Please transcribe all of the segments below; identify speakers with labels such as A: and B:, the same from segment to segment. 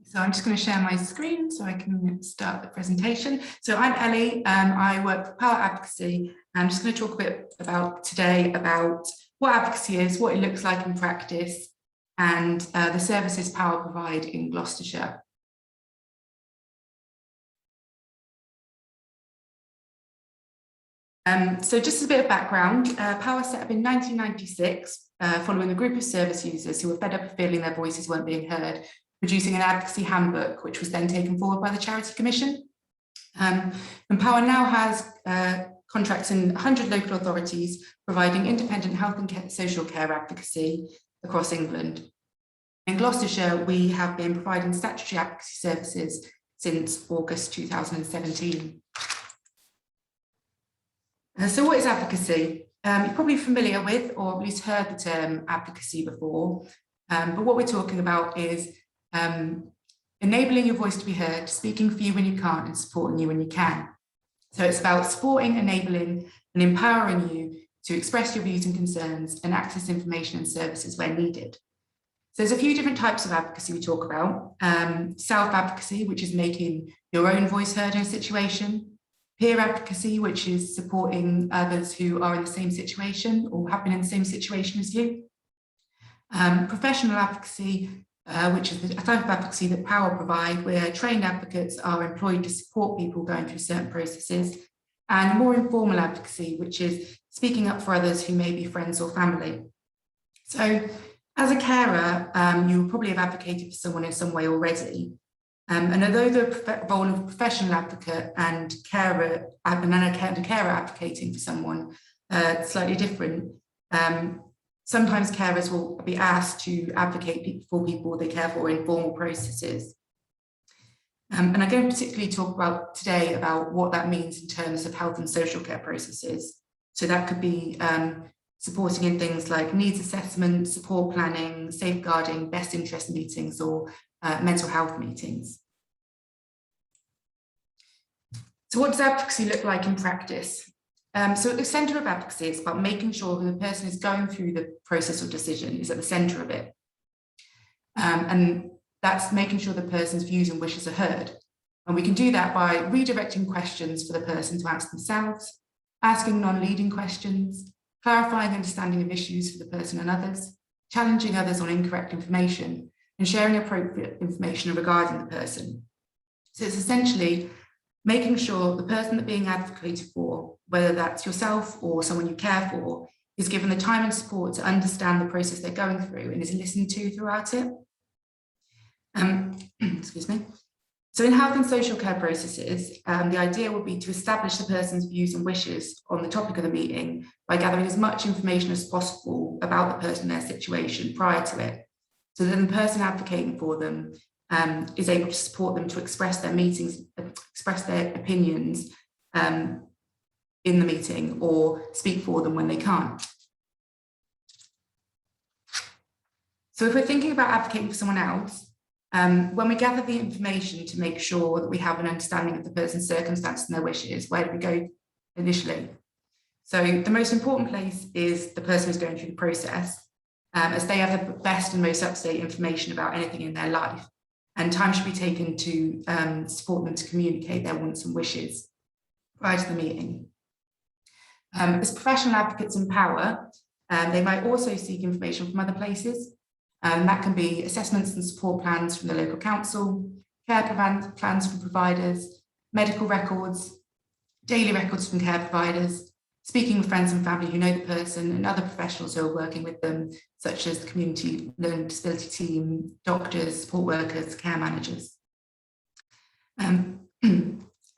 A: So I'm just going to share my screen so I can start the presentation. So I'm Ellie, I work for POWhER Advocacy. I'm just going to talk a bit today about what advocacy is, what it looks like in practice, and the services POWhER provide in Gloucestershire. So just a bit of background, POWhER set up in 1996 following a group of service users who were fed up of feeling their voices weren't being heard, producing an advocacy handbook, which was then taken forward by the Charity Commission. And POWhER now has contracts in 100 local authorities, providing independent health and social care advocacy across England. In Gloucestershire, we have been providing statutory advocacy services since August 2017. So what is advocacy? You're probably familiar with, or at least heard the term advocacy before, but what we're talking about is enabling your voice to be heard, speaking for you when you can't, and supporting you when you can. So it's about supporting, enabling, and empowering you to express your views and concerns and access information and services where needed. So there's a few different types of advocacy we talk about. Self-advocacy, which is making your own voice heard in a situation. Peer advocacy, which is supporting others who are in the same situation or have been in the same situation as you. Professional advocacy, which is a type of advocacy that POWhER provide, where trained advocates are employed to support people going through certain processes, and more informal advocacy, which is speaking up for others who may be friends or family. So as a carer, you probably have advocated for someone in some way already. And although the role of professional advocate and carer advocating for someone slightly different, sometimes carers will be asked to advocate for people they care for in formal processes. And I'm going to particularly talk about today about what that means in terms of health and social care processes. So that could be supporting in things like needs assessment, support planning, safeguarding, best interest meetings, or mental health meetings. So what does advocacy look like in practice? So at the centre of advocacy, it's about making sure that the person who's going through the process or decision is at the centre of it. And that's making sure the person's views and wishes are heard. And we can do that by redirecting questions for the person to ask themselves, asking non-leading questions, clarifying understanding of issues for the person and others, challenging others on incorrect information, and sharing appropriate information regarding the person. So it's essentially making sure the person that's being advocated for, whether that's yourself or someone you care for, is given the time and support to understand the process they're going through and is listened to throughout it. Excuse me. So in health and social care processes, the idea would be to establish the person's views and wishes on the topic of the meeting by gathering as much information as possible about the person and their situation prior to it. So then the person advocating for them is able to support them to express their opinions in the meeting, or speak for them when they can't. So if we're thinking about advocating for someone else, when we gather the information to make sure that we have an understanding of the person's circumstances and their wishes, where do we go initially? So the most important place is the person who's going through the process, as they have the best and most up-to-date information about anything in their life. And time should be taken to support them to communicate their wants and wishes prior to the meeting. As professional advocates in POWhER, they might also seek information from other places. That can be assessments and support plans from the local council, care plans from providers, medical records, daily records from care providers, speaking with friends and family who know the person, and other professionals who are working with them, such as the community learning disability team, doctors, support workers, care managers.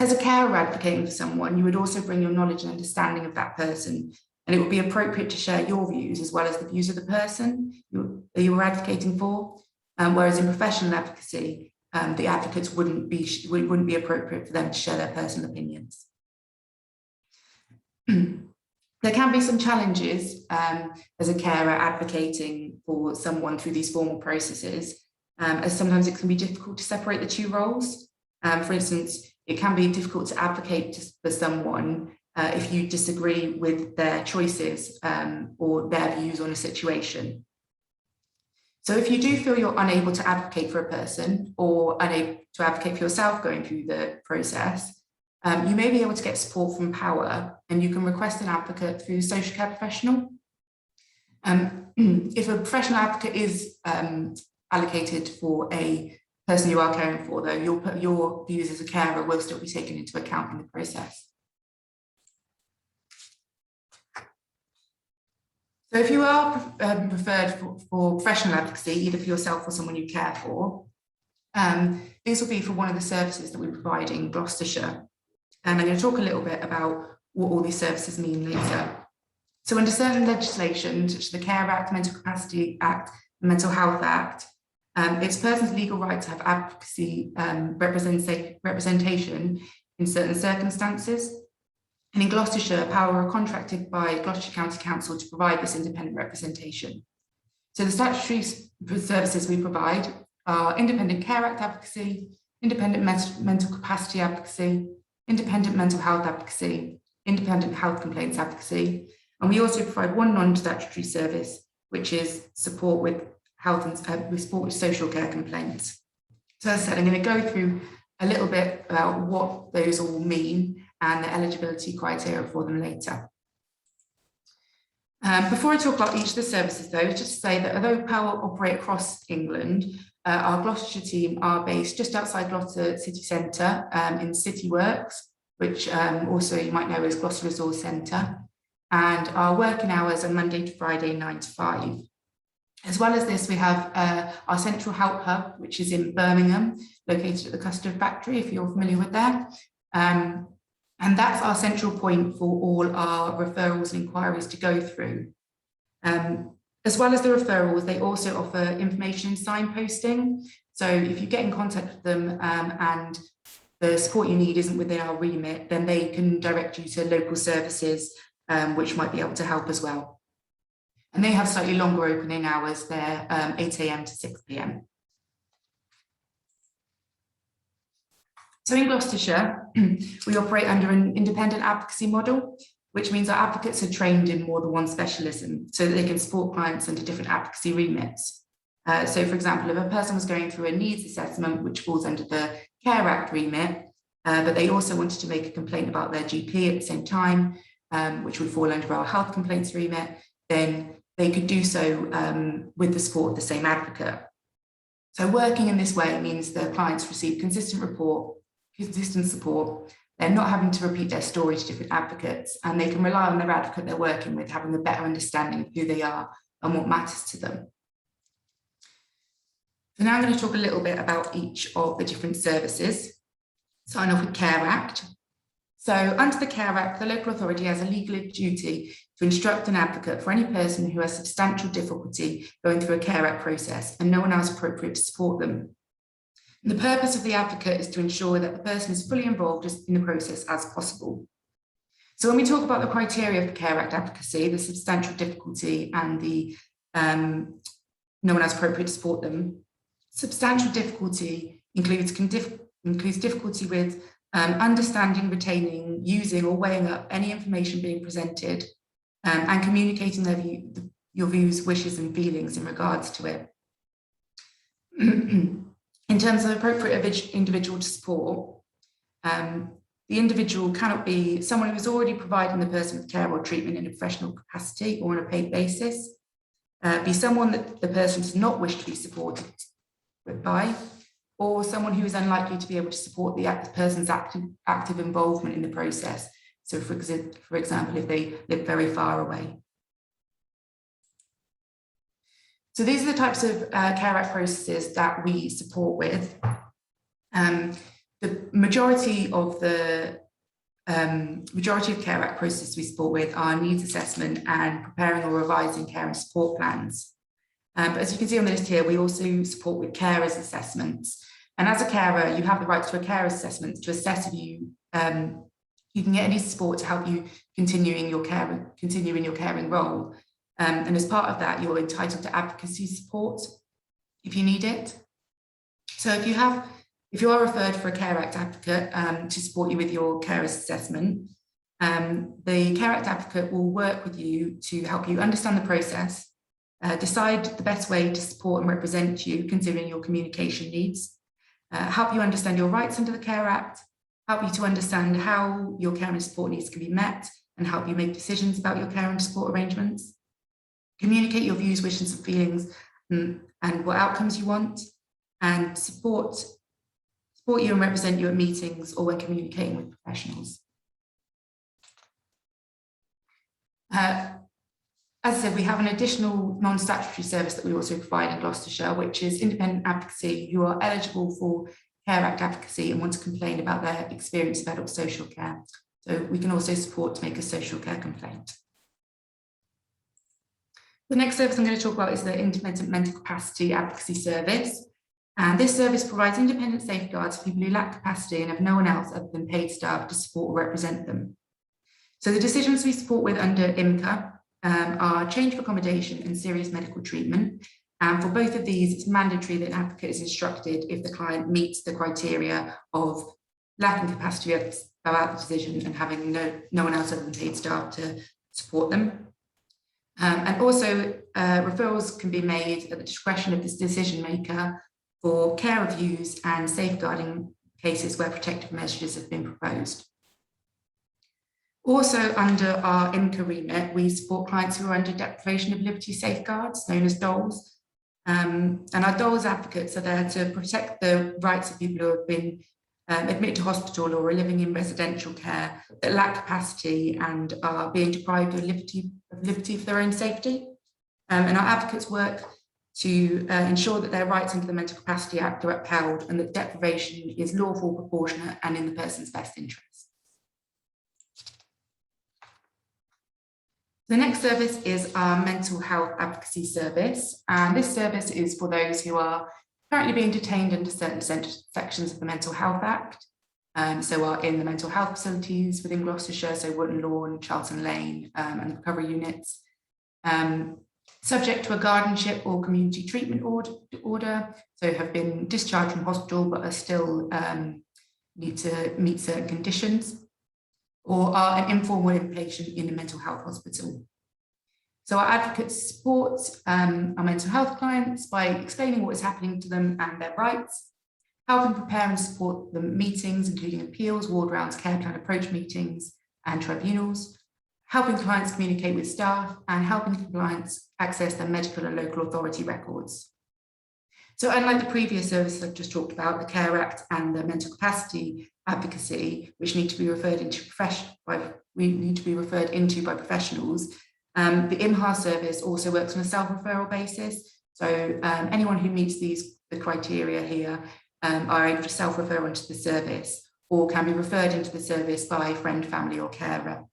A: As a carer advocating for someone, you would also bring your knowledge and understanding of that person, and it would be appropriate to share your views as well as the views of the person you were advocating for. Whereas in professional advocacy, the advocates wouldn't be appropriate for them to share their personal opinions. There can be some challenges as a carer advocating for someone through these formal processes, as sometimes it can be difficult to separate the two roles. For instance, it can be difficult to advocate for someone if you disagree with their choices or their views on a situation. So if you do feel you're unable to advocate for a person or unable to advocate for yourself going through the process, you may be able to get support from POWhER, and you can request an advocate through a social care professional. If a professional advocate is allocated for a person you are caring for, though, your views as a carer will still be taken into account in the process. So if you are preferred for professional advocacy, either for yourself or someone you care for, these will be for one of the services that we provide in Gloucestershire. And I'm going to talk a little bit about what all these services mean later. So under certain legislation, such as the Care Act, Mental Capacity Act, and Mental Health Act, it's a person's legal right to have advocacy representation in certain circumstances. And in Gloucestershire, POWhER are contracted by Gloucestershire County Council to provide this independent representation. So the statutory services we provide are Independent Care Act advocacy, Independent Mental Capacity advocacy, Independent Mental Health advocacy, Independent Health Complaints advocacy. And we also provide one non-statutory service, which is support with health and support with social care complaints. So as I said, I'm going to go through a little bit about what those all mean and the eligibility criteria for them later. Before I talk about each of the services, though, just to say that although POWhER operate across England, our Gloucestershire team are based just outside Gloucester City Centre in City Works, which also you might know as Gloucester Resource Centre, and our working hours are Monday to Friday, 9 to 5. As well as this, we have our Central Help Hub, which is in Birmingham, located at the Custard Factory, if you're familiar with that. And that's our central point for all our referrals and inquiries to go through. As well as the referrals, they also offer information signposting. So if you get in contact with them and the support you need isn't within our remit, then they can direct you to local services, which might be able to help as well. And they have slightly longer opening hours. They're 8 AM to 6 PM. So in Gloucestershire, we operate under an independent advocacy model, which means our advocates are trained in more than one specialism so that they can support clients under different advocacy remits. So for example, if a person was going through a needs assessment, which falls under the Care Act remit, but they also wanted to make a complaint about their GP at the same time, which would fall under our health complaints remit, then they could do so with the support of the same advocate. So working in this way means the clients receive consistent support. They're not having to repeat their story to different advocates, and they can rely on their advocate they're working with having a better understanding of who they are and what matters to them. So now I'm going to talk a little bit about each of the different services. Starting off with Care Act. So under the Care Act, the local authority has a legal duty to instruct an advocate for any person who has substantial difficulty going through a Care Act process and no one else appropriate to support them. And the purpose of the advocate is to ensure that the person is fully involved in the process as possible. So when we talk about the criteria for Care Act advocacy, the substantial difficulty and the no one else appropriate to support them, substantial difficulty includes difficulty with understanding, retaining, using or weighing up any information being presented and communicating your views, wishes and feelings in regards to it. In terms of appropriate individual to support, the individual cannot be someone who is already providing the person with care or treatment in a professional capacity or on a paid basis, be someone that the person does not wish to be supported by, or someone who is unlikely to be able to support the person's active involvement in the process. So for example, if they live very far away. So these are the types of Care Act processes that we support with. The majority of Care Act processes we support with are needs assessment and preparing or revising care and support plans. But as you can see on the list here, we also support with carers assessments. And as a carer, you have the right to a carer's assessment to assess if you can get any support to help you continue in your caring role. And as part of that, you're entitled to advocacy support if you need it. So if you are referred for a Care Act advocate to support you with your carer's assessment, the Care Act advocate will work with you to help you understand the process, decide the best way to support and represent you considering your communication needs, help you understand your rights under the Care Act, help you to understand how your care and support needs can be met, and help you make decisions about your care and support arrangements, communicate your views, wishes and feelings and what outcomes you want, and support you and represent you at meetings or when communicating with professionals. As I said, we have an additional non-statutory service that we also provide in Gloucestershire, which is independent advocacy who are eligible for Care Act advocacy and want to complain about their experience of adult social care. So we can also support to make a social care complaint. The next service I'm going to talk about is the Independent Mental Capacity Advocacy Service. And this service provides independent safeguards for people who lack capacity and have no one else other than paid staff to support or represent them. So the decisions we support with under IMCA are change of accommodation and serious medical treatment. And for both of these, it's mandatory that an advocate is instructed if the client meets the criteria of lacking capacity about the decision and having no one else other than paid staff to support them. And also referrals can be made at the discretion of this decision maker for care reviews and safeguarding cases where protective measures have been proposed. Also under our IMCA remit, we support clients who are under deprivation of liberty safeguards, known as DOLS. And our DOLS advocates are there to protect the rights of people who have been admitted to hospital or are living in residential care that lack capacity and are being deprived of liberty for their own safety. And our advocates work to ensure that their rights under the Mental Capacity Act are upheld and that deprivation is lawful, proportionate and in the person's best interest. The next service is our mental health advocacy service. And this service is for those who are currently being detained under certain sections of the Mental Health Act. So are in the mental health facilities within Gloucestershire, so Wootton Lawn, Charlton Lane and recovery units. Subject to a guardianship or community treatment order, so have been discharged from hospital but are still need to meet certain conditions, or are an informal inpatient in a mental health hospital. So our advocates support our mental health clients by explaining what is happening to them and their rights, helping prepare and support the meetings, including appeals, ward rounds, care plan approach meetings and tribunals, helping clients communicate with staff and helping clients access their medical and local authority records. So unlike the previous services I've just talked about, the Care Act and the mental capacity advocacy, which need to be referred into by professionals, the IMHA service also works on a self-referral basis. So anyone who meets the criteria here are able to self-refer onto the service or can be referred into the service by friend, family or carer.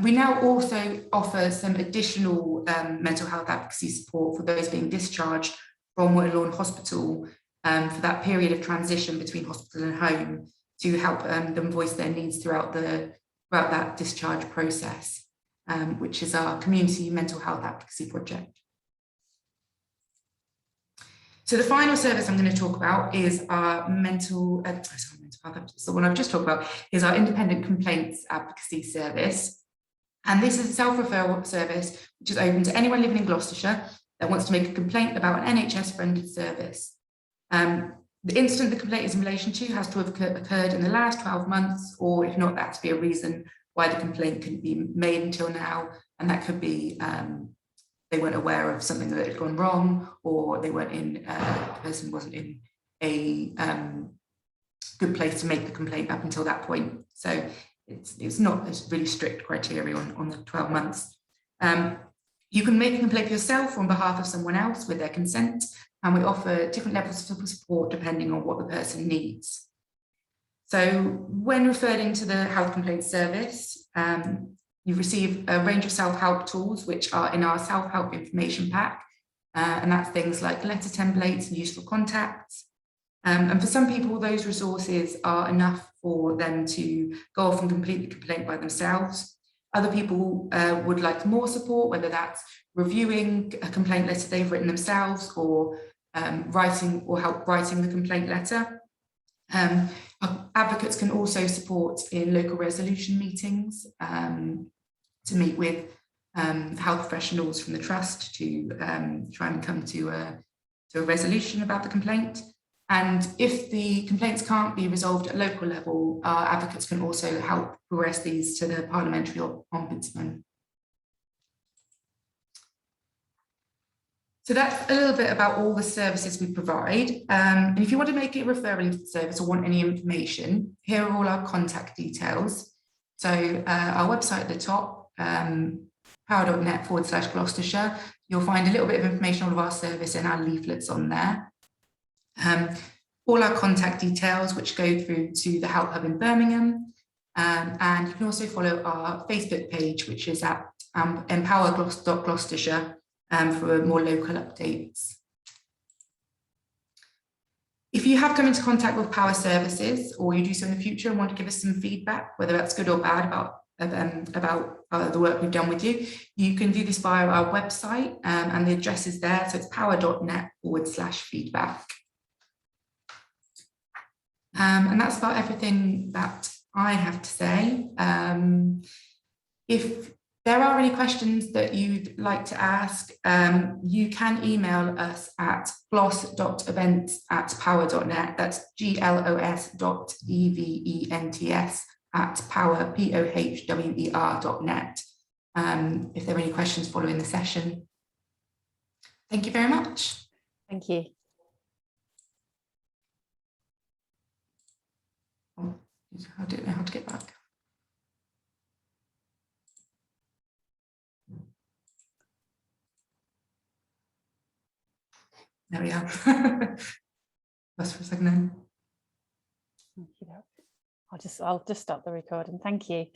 A: We now also offer some additional mental health advocacy support for those being discharged from Wootton Lawn Hospital for that period of transition between hospital and home to help them voice their needs throughout that discharge process, which is our community mental health advocacy project. So the final service I'm going to talk about is our mental health, the one I've just talked about is our independent complaints advocacy service. And this is a self-referral service which is open to anyone living in Gloucestershire that wants to make a complaint about an NHS-funded service. The incident the complaint is in relation to has to have occurred in the last 12 months, or if not, that has to be a reason why the complaint couldn't be made until now. And that could be they weren't aware of something that had gone wrong, or they weren't in, the person wasn't in a good place to make the complaint up until that point. So it's not a really strict criteria on the 12 months. You can make a complaint for yourself or on behalf of someone else with their consent, and we offer different levels of support depending on what the person needs. So when referred into the health complaints service, you receive a range of self-help tools which are in our self-help information pack, and that's things like letter templates and useful contacts. And for some people, those resources are enough for them to go off and complete the complaint by themselves. Other people would like more support, whether that's reviewing a complaint letter they've written themselves or help writing the complaint letter. Advocates can also support in local resolution meetings to meet with health professionals from the trust to try and come to a resolution about the complaint. And if the complaints can't be resolved at local level, our advocates can also help progress these to the Parliamentary Ombudsman. So that's a little bit about all the services we provide. And if you want to make a referral to the service or want any information, here are all our contact details. So our website at the top, POWHER.net/Gloucestershire, you'll find a little bit of information on all of our service and our leaflets on there. All our contact details, which go through to the Help Hub in Birmingham. And you can also follow our Facebook page, which is at empower.gloucestershire for more local updates. If you have come into contact with POWHER services, or you do so in the future and want to give us some feedback, whether that's good or bad about the work we've done with you, you can do this via our website, and the address is there. So it's POWHER.net/feedback. And that's about everything that I have to say. If there are any questions that you'd like to ask, you can email us at gloss.events@powher.net. That's glos.events@powher.net. If there are any questions following the session. Thank you very much.
B: Thank you.
A: I don't know how to get back. There we are. That's for a second then.
B: I'll just stop the recording. Thank you.